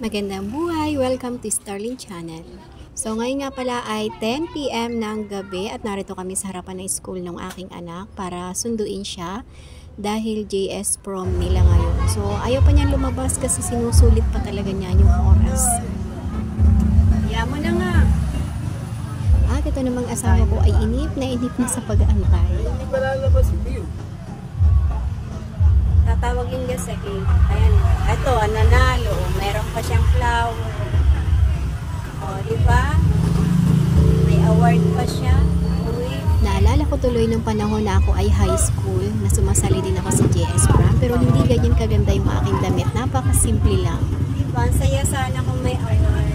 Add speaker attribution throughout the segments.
Speaker 1: Magandang buhay! Welcome to Starling Channel. So ngayon nga pala ay 10 PM ng gabi at narito kami sa harapan ng school ng aking anak para sunduin siya dahil JS prom nila ngayon. So ayaw pa niyan lumabas kasi sinusulit pa talaga niya yung oras. Kaya mo na nga! At ito namang asawa ko ay inip na sa pag-aantay.
Speaker 2: Hindi pa lalabas view.
Speaker 1: Tatawagin niya sa gate. Ayan, ito, nanalo. Meron pa siyang flower. O, diba? May award pa siya. Uy. Naalala ko tuloy nung panahon na ako ay high school, na sumasali din ako sa JS Prom, pero hindi ganyan kaganda yung aking damit. Napakasimple lang. Diba? Ang saya sana kung may award.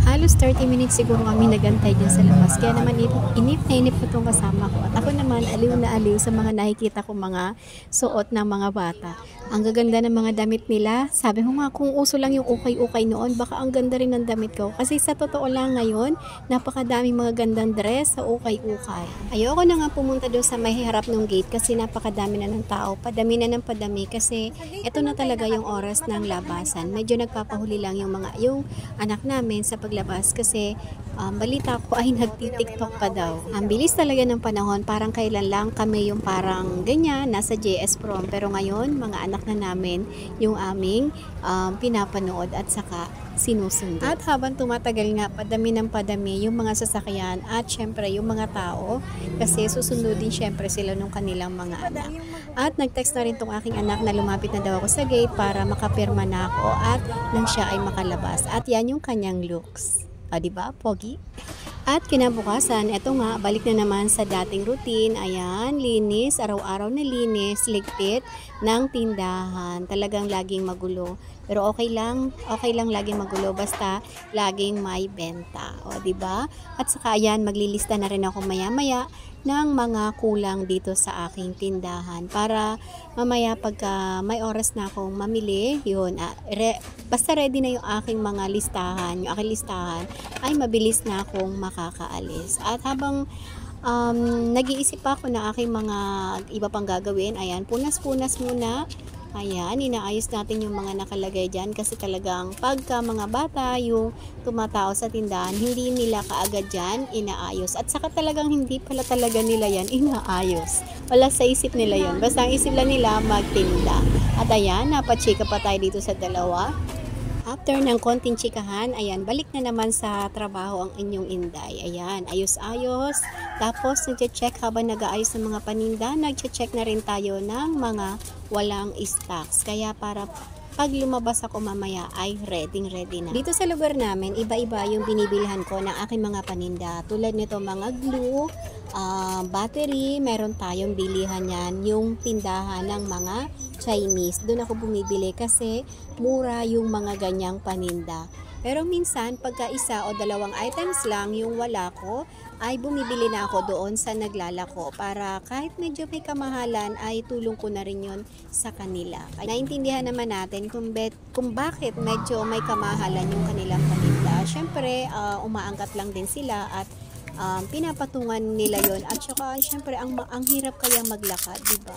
Speaker 1: Halos 30 minutes siguro kami nagantay dyan sa labas. Kaya naman inip na inip ko itong kasama ko. At ako naman aliw na aliw sa mga nakikita ko mga suot ng mga bata. Ang gaganda ng mga damit nila. Sabi ko nga kung uso lang yung ukay-ukay noon, baka ang ganda rin ng damit ko. Kasi sa totoo lang ngayon, napakadaming mga gandang dress sa ukay-ukay. Ayoko na nga pumunta doon sa may harap ng gate kasi napakadami na ng tao. Padami na ng padami kasi ito na talaga yung oras ng labasan. Medyo nagpapahuli lang yung anak namin sa paglabas kasi balita ko ay nagtitiktok pa daw. Ang bilis talaga ng panahon, parang kailan lang kami yung parang ganyan, nasa JS Prom. Pero ngayon, mga anak na namin yung aming pinapanood at saka sinusundo. At habang tumatagal nga, padami ng padami yung mga sasakyan at syempre yung mga tao kasi susundo din syempre sila nung kanilang mga anak. At nag-text na rin tong aking anak na lumapit na daw ako sa gate para makapirma na ako at nang siya ay makalabas. At yan yung kanyang looks. Diba? Pogi? At kinabukasan, eto nga, balik na naman sa dating routine. Ayan, linis, araw-araw na linis, ligpit ng tindahan. Talagang laging magulo. Pero okay lang laging magulo basta laging may benta. O, diba? At saka ayan, maglilista na rin ako maya-maya ng mga kulang dito sa aking tindahan para mamaya pagka may oras na akong mamili, yun, basta ready na yung aking mga listahan, yung aking listahan ay mabilis na akong makakaalis. At habang nag-iisip ako ng aking mga iba pang gagawin, ayan, punas-punas muna. Ayan, inaayos natin yung mga nakalagay dyan kasi talagang pagka mga bata yung tumatao sa tindahan, hindi nila kaagad dyan inaayos. At saka talagang hindi pala talaga nila yan inaayos. Wala sa isip nila yon. Basta ang isip lang nila magtinda. At ayan, napachika pa tayo dito sa dalawa. After ng konting chikahan, ayan, balik na naman sa trabaho ang inyong inday. Ayan, ayos-ayos. Tapos, nag-check habang nag-aayos ng mga paninda, nag-check na rin tayo ng mga walang stocks. Kaya para pag lumabas ako mamaya ay ready na. Dito sa lugar namin, iba-iba yung binibilhan ko ng aking mga paninda. Tulad nito mga glue, battery, meron tayong bilihan yan, yung tindahan ng mga Chinese. Doon ako bumibili kasi mura yung mga ganyang paninda. Pero minsan, pagka isa o dalawang items lang yung wala ko, ay bumibili na ako doon sa naglalako para kahit medyo may kamahalan ay tulong ko na rin yun sa kanila. Naintindihan naman natin kung bakit medyo may kamahalan yung kanilang paninda. Siyempre, umaangkat lang din sila at pinapatungan nila yon. At saka, siyempre, ang hirap kaya maglakad, diba?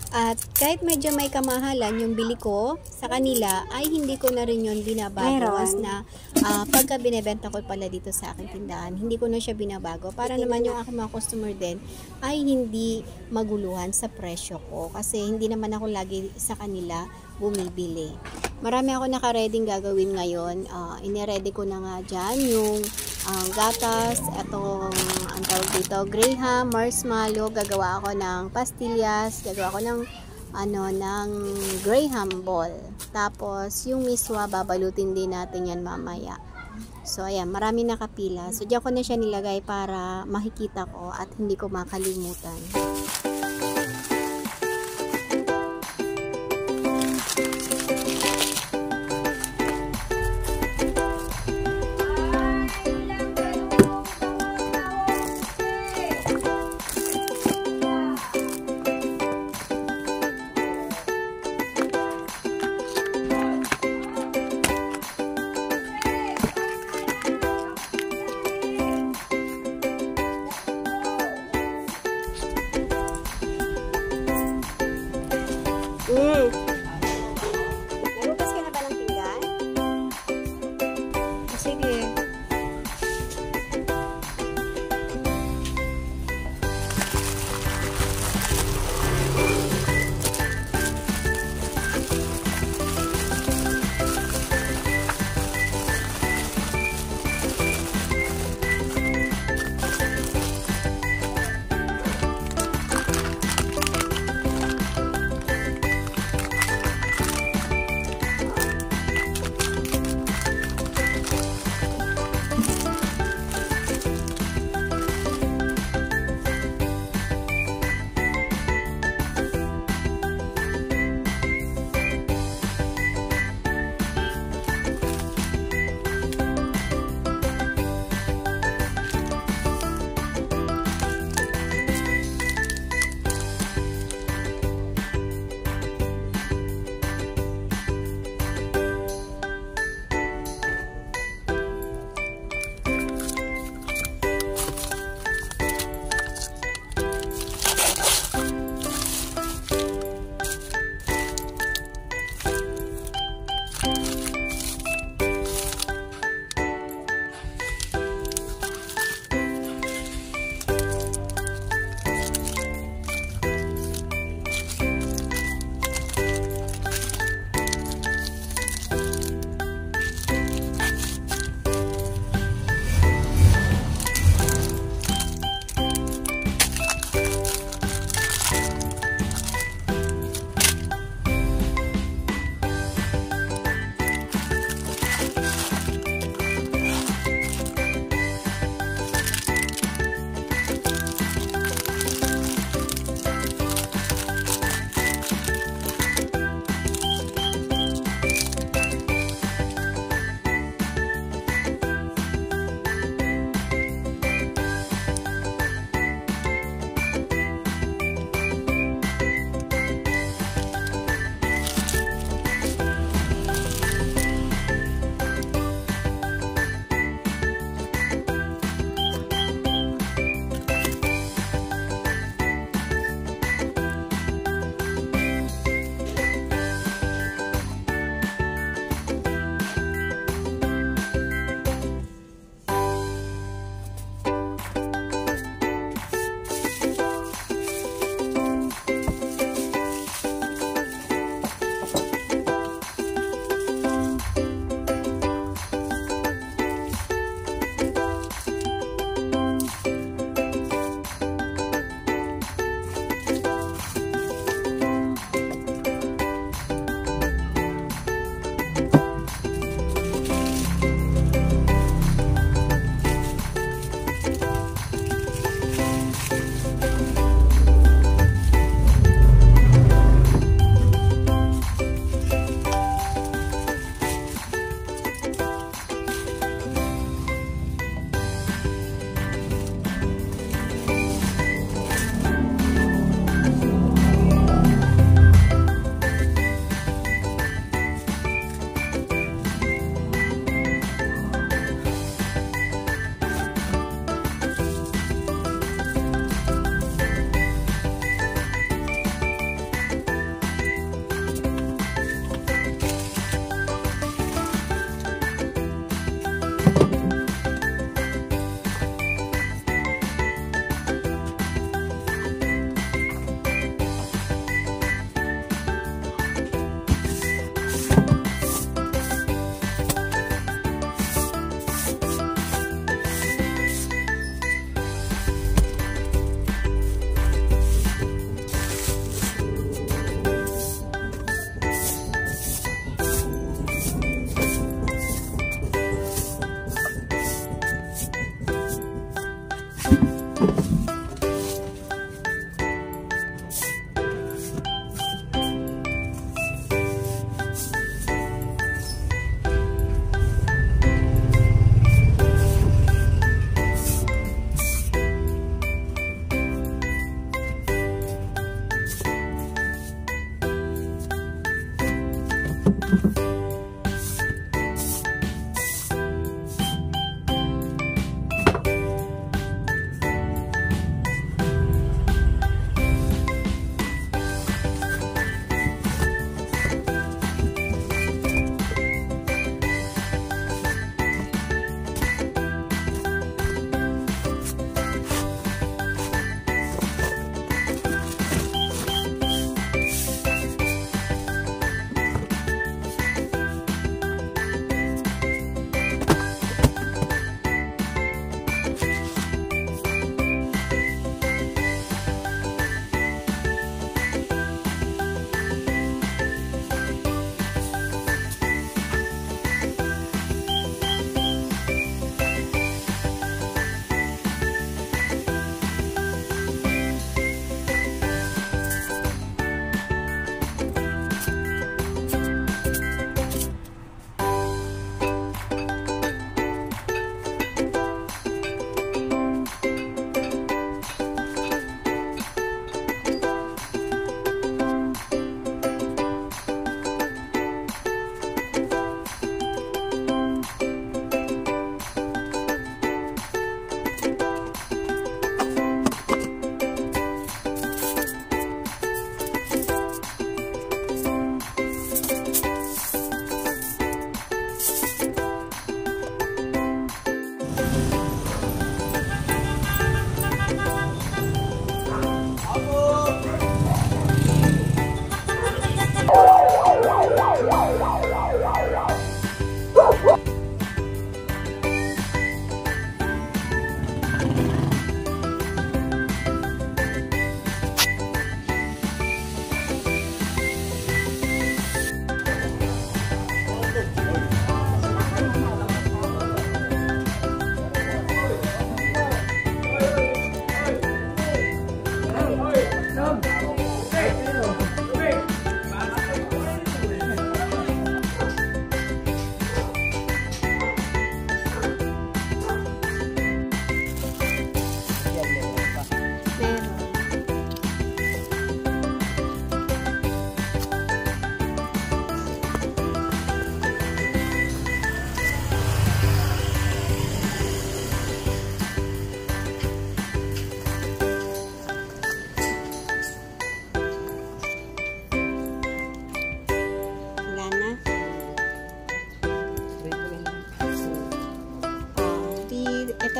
Speaker 1: At kahit medyo may kamahalan yung bili ko sa kanila ay hindi ko na rin yun binabawas na pagka binebenta ko pala dito sa aking tindahan, hindi ko na siya binabago para naman yung aking mga customer din ay hindi maguluhan sa presyo ko kasi hindi naman ako lagi sa kanila bumibili. Marami ako nakareding gagawin ngayon. Iniready ko na nga dyan yung gatas, itong ang tawag dito, graham, marshmallow, gagawa ako ng pastillas, gagawa ako ng ng graham ball. Tapos yung miswa babalutin din natin yan mamaya. So ayan, marami nakapila. So diyan ko na siya nilagay para makikita ko at hindi ko makalimutan.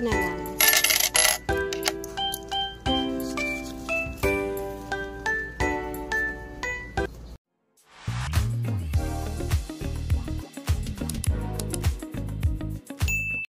Speaker 1: na lang.